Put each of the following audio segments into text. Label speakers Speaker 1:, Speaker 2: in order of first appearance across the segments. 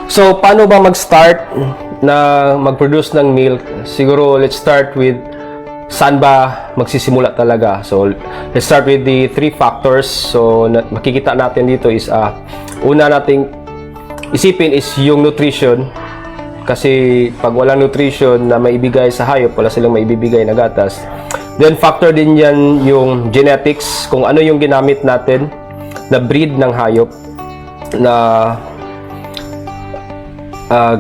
Speaker 1: So, paano ba mag-start na mag-produce ng milk? Siguro, let's start with saan ba magsisimula talaga. So, let's start with the 3 factors. So, makikita natin dito is, una nating isipin is yung nutrition. Kasi, pag walang nutrition na maibigay sa hayop, wala silang maibibigay na gatas. Then, factor din yan yung genetics, kung ano yung ginamit natin na breed ng hayop na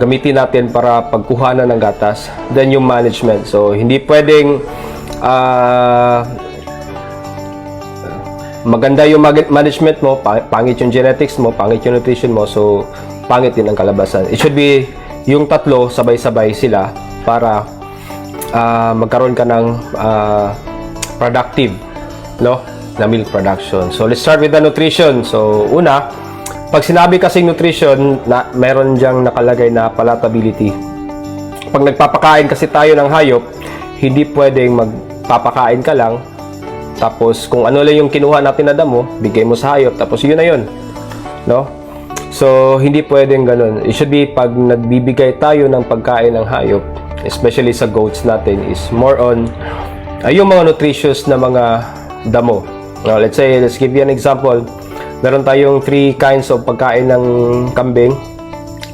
Speaker 1: gamitin natin para pagkuhanan ng gatas. Then yung management. So hindi pwedeng maganda yung management mo, pangit yung genetics mo, pangit yung nutrition mo, so pangit din ang kalabasan. It should be yung tatlo sabay-sabay sila para magkaroon ka ng productive, no, na milk production. So let's start with the nutrition. So una, pag sinabi kasing nutrition, meron diyang nakalagay na palatability. Pag nagpapakain kasi tayo ng hayop, hindi pwedeng magpapakain ka lang, tapos kung ano lang yung kinuha natin na damo, bigay mo sa hayop, tapos yun na yun. No? So, hindi pwedeng ganun. It should be pag nagbibigay tayo ng pagkain ng hayop, especially sa goats natin, is more on yung mga nutritious na mga damo. Now, let's give you an example. Meron tayong 3 kinds of pagkain ng kambing.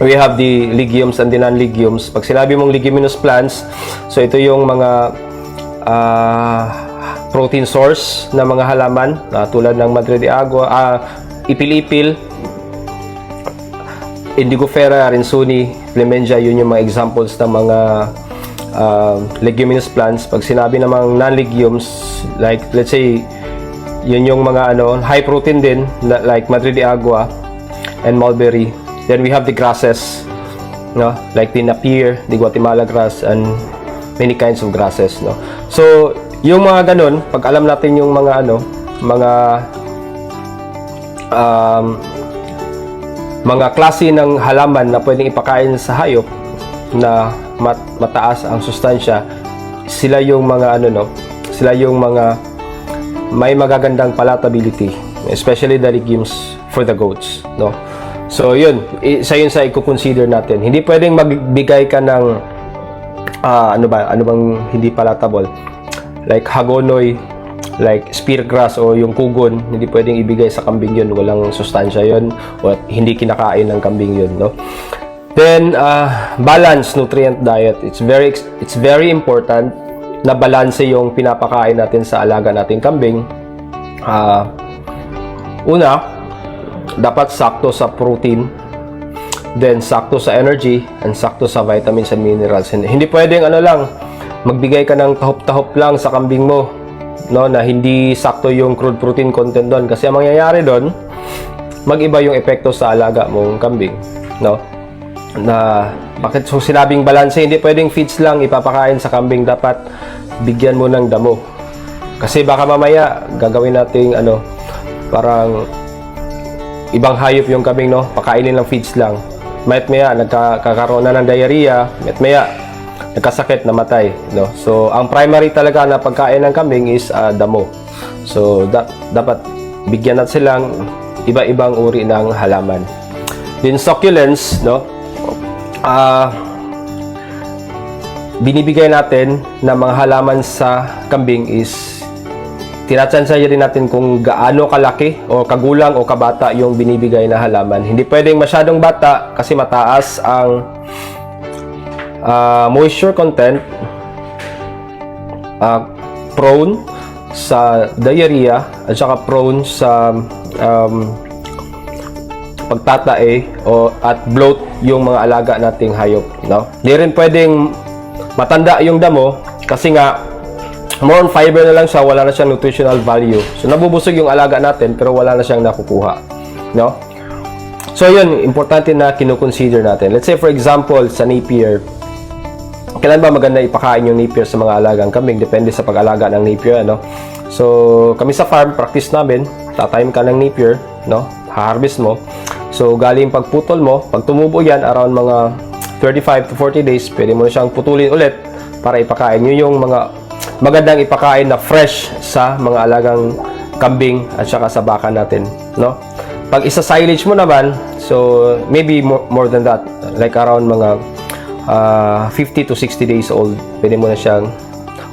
Speaker 1: We have the legumes and the non-legumes. Pag sinabi mong leguminous plants, so ito yung mga protein source na mga halaman, tulad ng Madre de Agua, ipil-ipil, Indigofera, Rinsuni, Clementia, yun yung mga examples ng mga leguminous plants. Pag sinabi namang non-legumes, like let's say, yun yung mga high protein din, like Madre de Agua and mulberry. Then we have the grasses, no, like the Napier, the Guatemala grass, and many kinds of grasses, no. So yung mga ganun, pag alam natin yung mga mga klase ng halaman na pwedeng ipakain sa hayop na mataas ang sustansya, sila yung mga sila yung mga may magagandang palatability, especially the legumes for the goats, no. So yun, isa yun sa i-consider natin. Hindi pwedeng magbigay ka ng ano bang hindi palatable, like hagonoy, like spear grass o yung kugon. Hindi pwedeng ibigay sa kambing yun, walang sustansya yun, o hindi kinakain ng kambing yun, no. Then balanced nutrient diet, it's very important na balanse yung pinapakain natin sa alaga nating kambing. Una, dapat sakto sa protein, then sakto sa energy, and sakto sa vitamins and minerals. Hindi pwedeng magbigay ka ng tahop-tahop lang sa kambing mo, no, na hindi sakto yung crude protein content doon, kasi ang mangyayari doon, mag-iba yung epekto sa alaga mong kambing, no. Na bakit so sinabing balanse, hindi pwedeng feeds lang ipapakain sa kambing, dapat bigyan mo ng damo. Kasi baka mamaya gagawin nating parang ibang hayop yung kambing, no, pakainin lang feeds lang, mayat maya nagkakaroon na ng diarrhea, mayat maya nagkasakit, namatay, no. So ang primary talaga na pagkain ng kambing is damo. So dapat bigyan natin silang iba-ibang uri ng halaman. Din succulents, no, binibigay natin na mga halaman sa kambing is tinatsansaya rin natin kung gaano kalaki o kagulang o kabata yung binibigay na halaman. Hindi pwedeng masyadong bata kasi mataas ang moisture content, prone sa diarrhea, at saka prone sa pagtatae at bloat yung mga alaga nating hayop, no. Hindi rin pwedeng matanda yung damo kasi nga more on fiber na lang siya, wala na siyang nutritional value. So nabubusog yung alaga natin pero wala na siyang nakukuha, no. So yun, importante na kino-consider natin. Let's say for example sa Napier, kailan ba maganda ipakain yung Napier sa mga alagang kambing? Depende sa pag-alaga ng Napier, no. So kami sa farm, practice namin, tatime ka ng Napier, no, ha-harvest mo. So galing pagputol mo, pag tumubo yan around mga 35 to 40 days, pwede mo na siyang putulin ulit para ipakain. Yun yung mga magandang ipakain na fresh sa mga alagang kambing at saka sa baka natin, no. Pag isa silage mo naman, so maybe more than that, like around mga 50 to 60 days old, pwede mo na siyang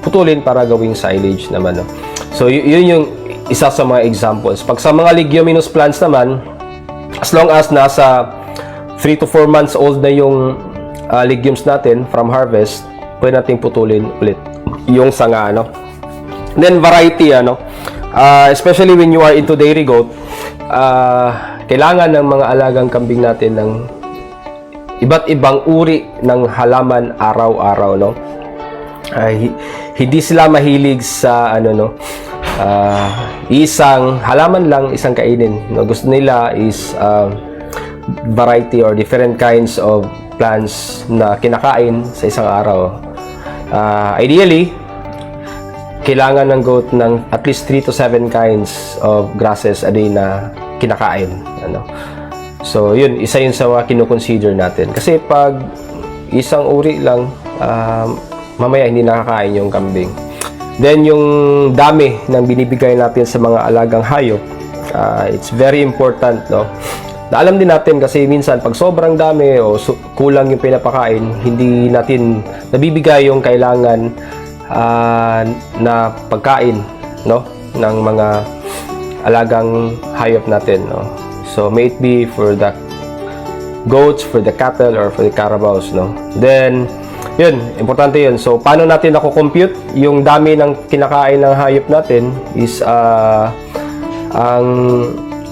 Speaker 1: putulin para gawing silage naman, no? So yun yung isa sa mga examples. Pag sa mga leguminous plants naman, as long as nasa 3 to 4 months old na yung legumes natin from harvest, pwede natin putulin ulit yung sanga, no? Then variety, especially when you are into dairy goat, kailangan ng mga alagang kambing natin ng iba't ibang uri ng halaman araw-araw, no? Hindi sila mahilig sa isang halaman lang, isang kainin, no? Gusto nila is variety or different kinds of plants na kinakain sa isang araw. Ideally, kailangan ng goat ng at least 3 to 7 kinds of grasses a day na kinakain, So yun, isa yun sa mga kino-consider natin. Kasi pag isang uri lang, mamaya hindi nakakain yung kambing. Then yung dami ng binibigay natin sa mga alagang hayop, it's very important, no? Na alam din natin kasi minsan pag sobrang dami o kulang yung pinapakain, hindi natin nabibigay yung kailangan na pagkain, no, ng mga alagang hayop natin, no? So may it be for the goats, for the cattle, or for the carabaos, no? Then yun, importante yun. So paano natin nako-compute yung dami ng kinakain ng hayop natin is ang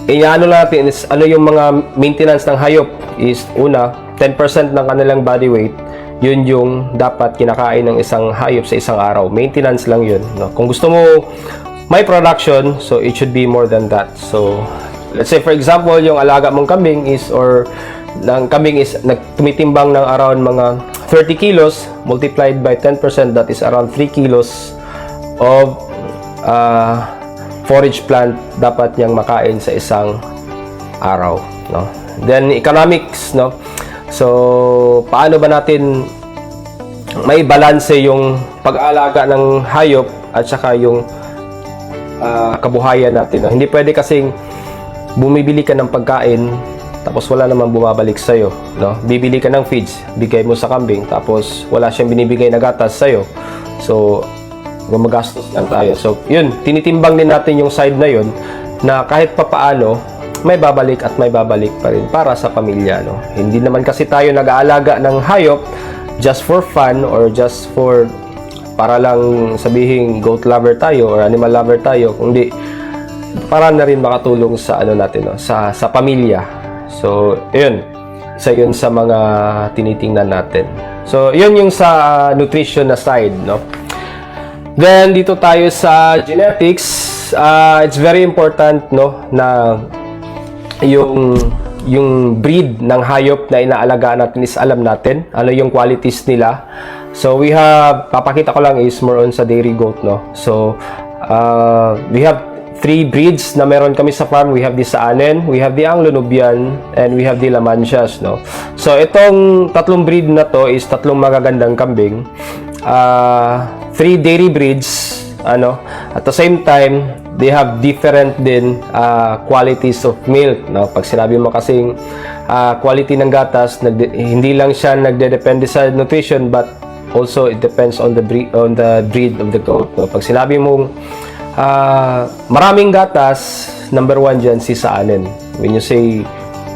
Speaker 1: inaano natin is ano yung mga maintenance ng hayop is una 10% ng kanilang body weight. Yun yung dapat kinakain ng isang hayop sa isang araw. Maintenance lang yun, no? Kung gusto mo may production, so it should be more than that. So let's say for example, yung alaga mong kambing is tumitimbang ng around mga 30 kilos multiplied by 10%, that is around 3 kilos of forage plant dapat niyang makain sa isang araw, no? Then economics, no? So paano ba natin may balanse yung pag-aalaga ng hayop at saka yung kabuhayan natin, no? Hindi pwede kasing bumibili ka ng pagkain tapos wala namang bumabalik sa'yo, no? Bibili ka ng feeds, bigay mo sa kambing, tapos wala siyang binibigay na gatas sa'yo. So gumagastos lang tayo. So yun, tinitimbang din natin yung side na yun, na kahit papaano may babalik at may babalik pa rin para sa pamilya, no? Hindi naman kasi tayo nag-aalaga ng hayop just for fun or just for para lang sabihin goat lover tayo or animal lover tayo, kundi para na rin makatulong sa natin, no? sa pamilya. So yun, isa yun sa mga tinitingnan natin. So yun yung sa nutrition na side, no? Then dito tayo sa genetics. It's very important, no, na yung breed ng hayop na inaalagaan natin is alam natin ano yung qualities nila. So we have, papakita ko lang is more on sa dairy goat, no. So we have 3 breeds na meron kami sa farm. We have the Saanen, we have the Anglo-Nubian, and we have the Lamantias, no. So itong tatlong breed na to is tatlong magagandang kambing. 3 dairy breeds, at the same time they have different din qualities of milk, no? Pag sinabi mo kasing quality ng gatas, hindi lang siya nagdedepende sa nutrition, but also it depends on the breed of the goat, no? Pag sinabi mong maraming gatas, number 1 dyan si Saanen. When you say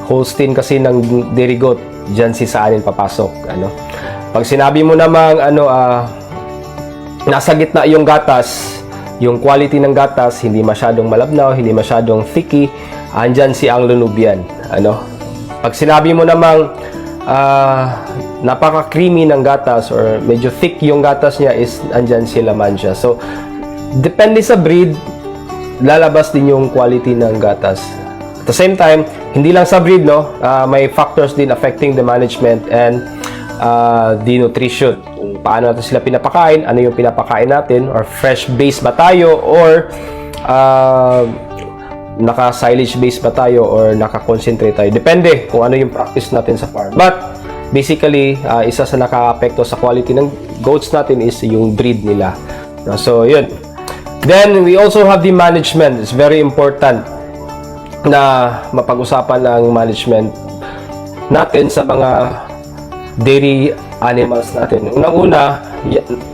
Speaker 1: Holstein kasi ng dairy goat, dyan si Saanen papasok, Pag sinabi mo namang nasa gitna yung gatas, yung quality ng gatas, hindi masyadong malabnaw, hindi masyadong thicky, andyan si Anglo-Nubian, Pag sinabi mo namang napaka-creamy ng gatas or medyo thick yung gatas niya, is andyan si Lamantia. So depende sa breed, lalabas din yung quality ng gatas. At the same time, hindi lang sa breed, no, may factors din affecting the management and the nutrition. Kung paano natin sila pinapakain, ano yung pinapakain natin, or fresh base ba tayo, or naka-silage base ba tayo, or naka-concentrate tayo. Depende kung ano yung practice natin sa farm. But basically, isa sa naka-apekto sa quality ng goats natin is yung breed nila. So yun. Then we also have the management. It's very important. na mapag-usapan ng management natin sa mga dairy animals natin. Unang-una,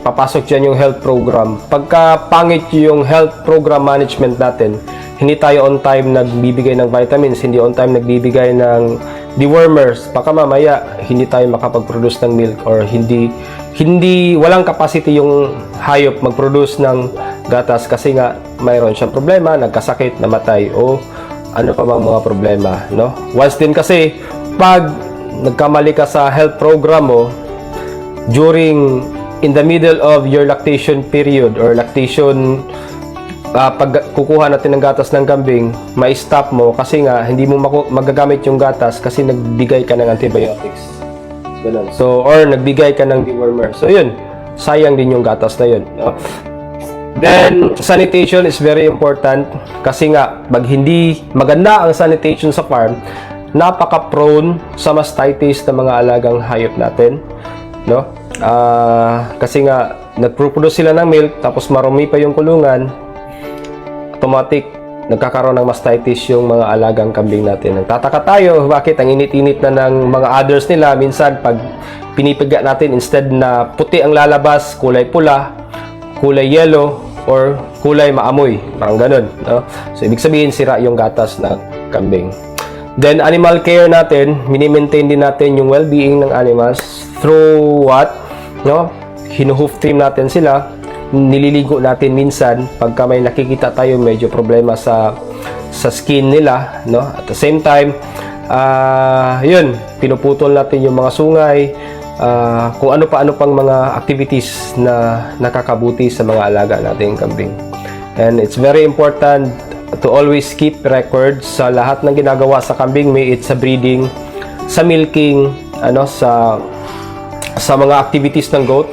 Speaker 1: papasok dyan yung health program. Pagka pangit yung health program management natin, hindi tayo on time nagbibigay ng vitamins, hindi on time nagbibigay ng dewormers, baka mamaya hindi tayo makapag-produce ng milk or walang capacity yung hayop mag-produce ng gatas kasi nga mayroon siyang problema, nagkasakit, namatay o ano pa bang mga problema, no? Once din kasi pag nagkamali ka sa health program mo in the middle of your lactation period or lactation, pag kukuha natin ng gatas ng kambing, ma-stop mo kasi nga hindi mo magagamit yung gatas kasi nagbigay ka ng antibiotics. Ganun. So, or nagbigay ka ng dewormer. So, yun. Sayang din yung gatas na yun. No? Then, sanitation is very important kasi nga, pag hindi maganda ang sanitation sa farm, napaka-prone sa mastitis ng mga alagang hayop natin. No? Kasi nga, nagproduce sila ng milk, tapos marumi pa yung kulungan, automatic nagkakaroon ng mastitis yung mga alagang kambing natin. Nagtataka tayo, bakit ang init-init na ng mga others nila, minsan pag pinipiga natin, instead na puti ang lalabas, kulay pula, kulay yellow, or kulay maamoy, parang ganun, no? So, ibig sabihin, sira yung gatas ng kambing. Then, animal care natin, mini-maintain din natin yung well-being ng animals through what? No? Hino-hoof trim natin sila, nililigo natin minsan pagka may nakikita tayo medyo problema sa skin nila, no? At the same time, yun, pinuputol natin yung mga sungay, kung ano pang mga activities na nakakabuti sa mga alaga nating kambing. And it's very important to always keep records sa lahat ng ginagawa sa kambing, may it sa breeding, sa milking, sa mga activities ng goat,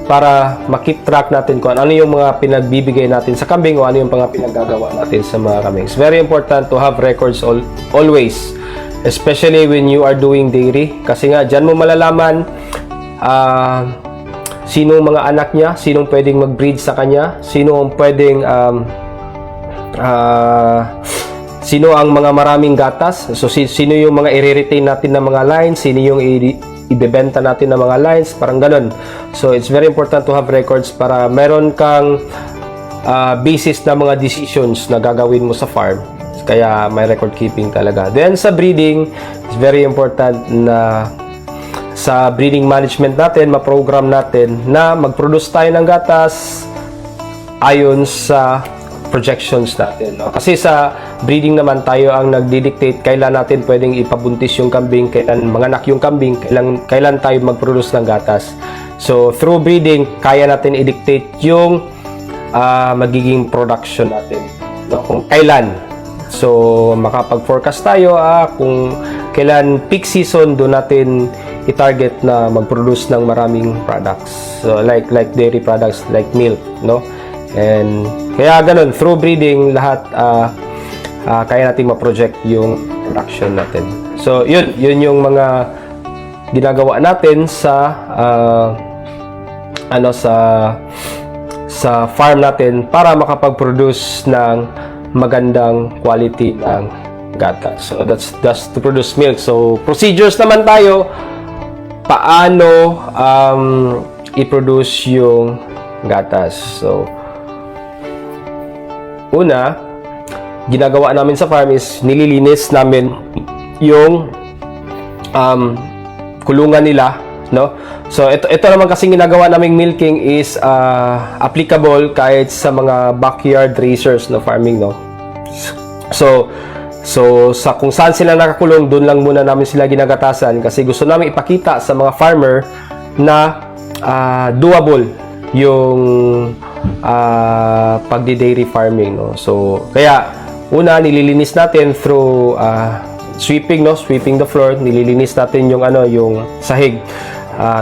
Speaker 1: para makip track natin kung ano yung mga pinagbibigay natin sa kambing o ano yung mga pinaggagawa natin sa mga kambing. It's very important to have records always, especially when you are doing dairy, kasi nga dyan mo malalaman sinong mga anak niya, sinong pwedeng mag-breed sa kanya, sino ang pwedeng sino ang mga maraming gatas, so sino yung mga i-retain natin na mga lines, sino yung ibebenta natin ng mga lines, parang ganun. So, it's very important to have records para meron kang basis na mga decisions na gagawin mo sa farm. Kaya may record keeping talaga. Then, sa breeding, it's very important na sa breeding management natin, ma-program natin na mag-produce tayo ng gatas ayon sa projections natin, no? Kasi sa breeding naman tayo ang nagdi-dictate kailan natin pwedeng ipabuntis yung kambing, kailan manganak yung kambing, kailan tayo mag-produce ng gatas. So through breeding, kaya natin i-dictate yung magiging production natin, no? Kung kailan. So makapag-forecast tayo kung kailan peak season, doon natin i-target na mag-produce ng maraming products. So like dairy products, like milk, no? And kaya ganun, through breeding, lahat kaya natin ma-project yung production natin. So, yun yung mga ginagawa natin sa sa farm natin para makapag-produce ng magandang quality ng gatas. So, that's to produce milk. So, procedures naman tayo paano i-produce yung gatas. So, una, ginagawa namin sa farm is nililinis namin yung kulungan nila, no? So ito naman kasing ginagawa naming milking is applicable kahit sa mga backyard racers na farming, no? So sa kung saan sila nakakulong, doon lang muna namin sila ginagatasan kasi gusto namin ipakita sa mga farmer na doable yung pagdi-dairy farming, no? So kaya una nililinis natin through sweeping, no? Sweeping the floor, nililinis natin yung yung sahig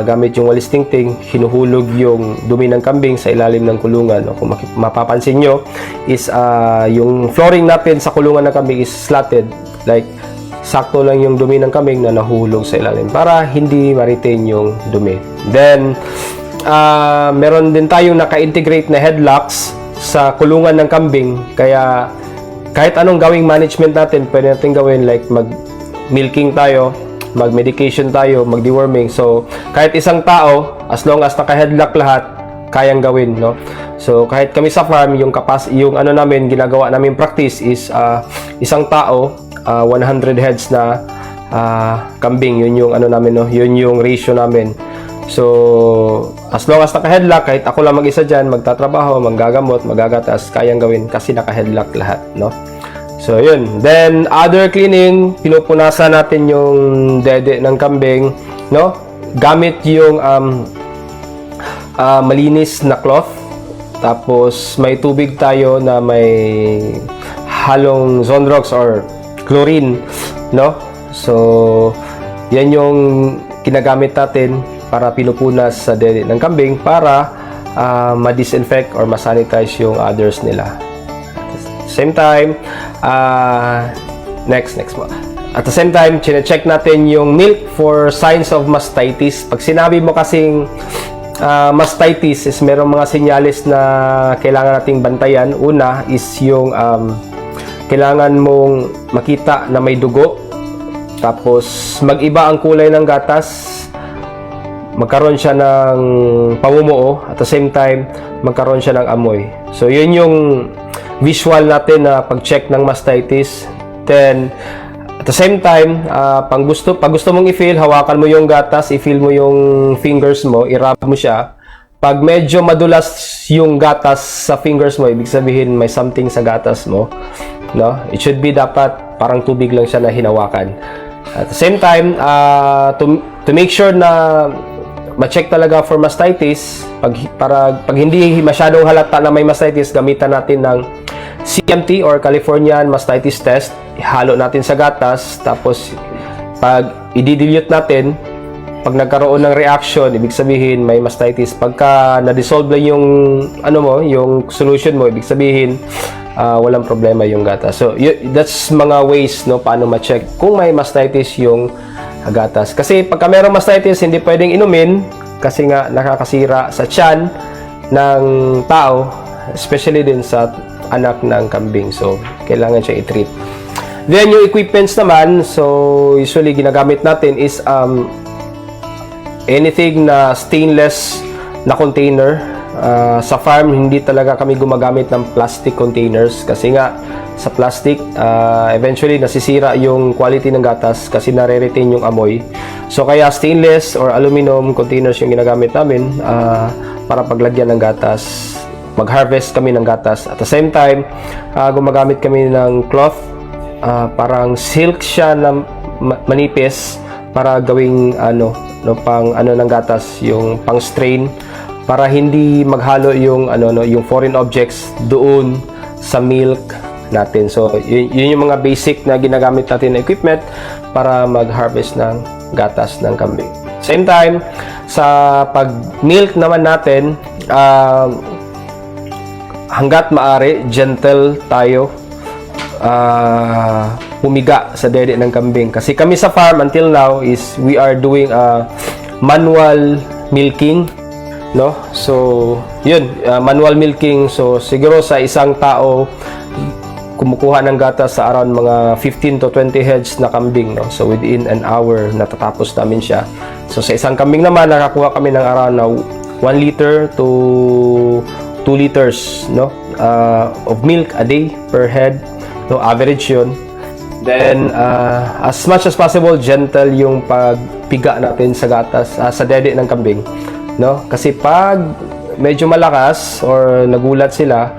Speaker 1: gamit yung walis tingting, hinuhulog yung dumi ng kambing sa ilalim ng kulungan, no? Kung mapapansin nyo is yung flooring natin sa kulungan ng kambing is slatted, like sakto lang yung dumi ng kambing na nahulog sa ilalim para hindi ma-retain yung dumi. Then meron din tayong naka-integrate na headlocks sa kulungan ng kambing, kaya kahit anong gawing management natin, pwede natin gawin like mag-milking tayo, mag-medication tayo, mag-deworming. So, kahit isang tao, as long as naka-headlock lahat, kayang gawin, no? So, kahit kami sa farm, yung ano namin, ginagawa namin practice is isang tao, 100 heads na kambing. Yun yung ano namin, no? Yun yung ratio namin. So, as long as naka-headlock, kahit ako lang mag-isa dyan, magtatrabaho, manggagamot, magagatas, kayang gawin kasi naka-headlock lahat, no? So, yun. Then, other cleaning, pinupunasan natin yung dede ng kambing, no? Gamit yung malinis na cloth. Tapos, may tubig tayo na may halong Zonrox or chlorine, no? So, yan yung kinagamit natin para pinupunas sa dede ng kambing para ma-disinfect or ma-sanitize yung others nila. Same time, next po. At the same time, chine-check natin yung milk for signs of mastitis. Pag sinabi mo kasing mastitis is merong mga senyales na kailangan nating bantayan. Una is yung kailangan mong makita na may dugo. Tapos mag-iba ang kulay ng gatas. Magkaroon siya ng pamumuo. At the same time, magkaroon siya ng amoy. So yun yung visual natin na pag-check ng mastitis. Then, at the same time, pag gusto mong i-feel, hawakan mo yung gatas, i-feel mo yung fingers mo, i-rub mo siya. Pag medyo madulas yung gatas sa fingers mo, ibig sabihin may something sa gatas mo, no? It should be dapat parang tubig lang siya na hinawakan. At the same time, to make sure na ma-check talaga for mastitis, pag hindi masyadong halata na may mastitis, gamitan natin ng CMT or Californian Mastitis Test. Ihalo natin sa gatas, tapos pag i-dilute natin, pag nagkaroon ng reaction, ibig sabihin may mastitis. Pagka na-dissolve lang yung yung solution mo, ibig sabihin walang problema yung gatas. So that's mga ways, no, paano ma-check kung may mastitis yung gatas. Kasi pagka mayroong mastitis, hindi pwedeng inumin kasi nga nakakasira sa tiyan ng tao, especially din sa anak ng kambing. So, kailangan siya i-treat. Then, yung equipments naman, so, usually ginagamit natin is anything na stainless na container. Sa farm, hindi talaga kami gumagamit ng plastic containers kasi nga, sa plastic, eventually nasisira yung quality ng gatas kasi nare-retain yung amoy. So, kaya stainless or aluminum containers yung ginagamit namin para paglagyan ng gatas. Mag-harvest kami ng gatas. At the same time, gumagamit kami ng cloth. Parang silk siya na manipis para gawing pang ng gatas, yung pang strain para hindi maghalo yung yung foreign objects doon sa milk natin. So, yun yung mga basic na ginagamit natin na equipment para mag-harvest ng gatas ng kambing. Same time, sa pag-milk naman natin, hanggat maaari, gentle tayo humiga sa dede ng kambing. Kasi kami sa farm until now is we are doing manual milking, no? So, yun, manual milking. So, siguro sa isang tao, kumukuha ng gatas sa around mga 15 to 20 heads na kambing, no? So, within an hour, natatapos namin siya. So, sa isang kambing naman, nakakuha kami ng around 1 liter to 2 liters, no, of milk a day per head, no, average yun. Then as much as possible, gentle yung pagpiga natin sa gatas, sa dede ng kambing, no, kasi pag medyo malakas or nagulat sila,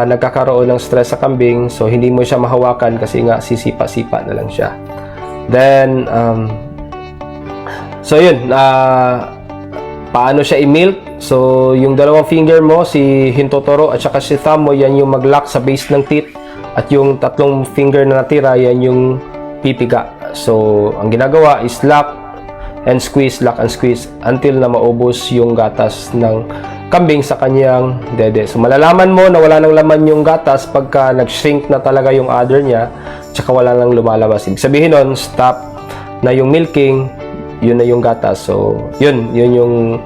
Speaker 1: nagkakaroon ng stress sa kambing, so hindi mo siya mahawakan kasi nga sisipa-sipa na lang siya. Then so yun, paano siya i-milk? So, yung dalawang finger mo, si hintotoro at saka si thumb mo, yan yung mag-lock sa base ng teeth. At yung tatlong finger na natira, yan yung pipiga. So, ang ginagawa is lock and squeeze until na maubos yung gatas ng kambing sa kanyang dede. So, malalaman mo na wala nang laman yung gatas pagka nag-shrink na talaga yung udder niya, tsaka wala nang lumalabas. Ibig sabihin nun, stop na yung milking, yun na yung gatas. So, yun yung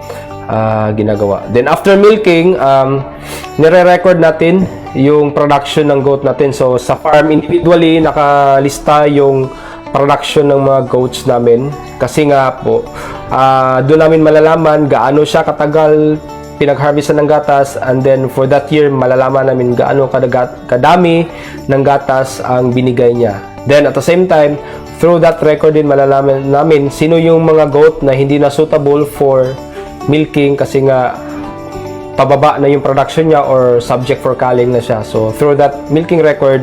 Speaker 1: ginagawa. Then after milking, nire-record natin yung production ng goat natin. So sa farm individually nakalista yung production ng mga goats namin kasi nga po doon namin malalaman gaano siya katagal pinag-harvestan ng gatas, and then for that year malalaman namin gaano kadami ng gatas ang binigay niya. Then at the same time, through that record din malalaman namin sino yung mga goat na hindi na suitable for milking kasi nga pababa na yung production niya or subject for culling na siya. So through that milking record,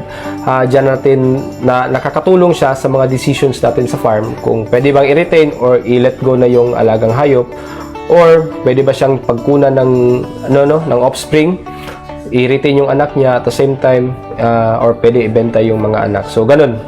Speaker 1: dyan natin na nakakatulong siya sa mga decisions natin sa farm kung pwede bang i-retain or i-let go na yung alagang hayop, or pwede ba siyang pagkunan ng ng offspring, i-retain yung anak niya at the same time or pwede ibenta yung mga anak. So ganun.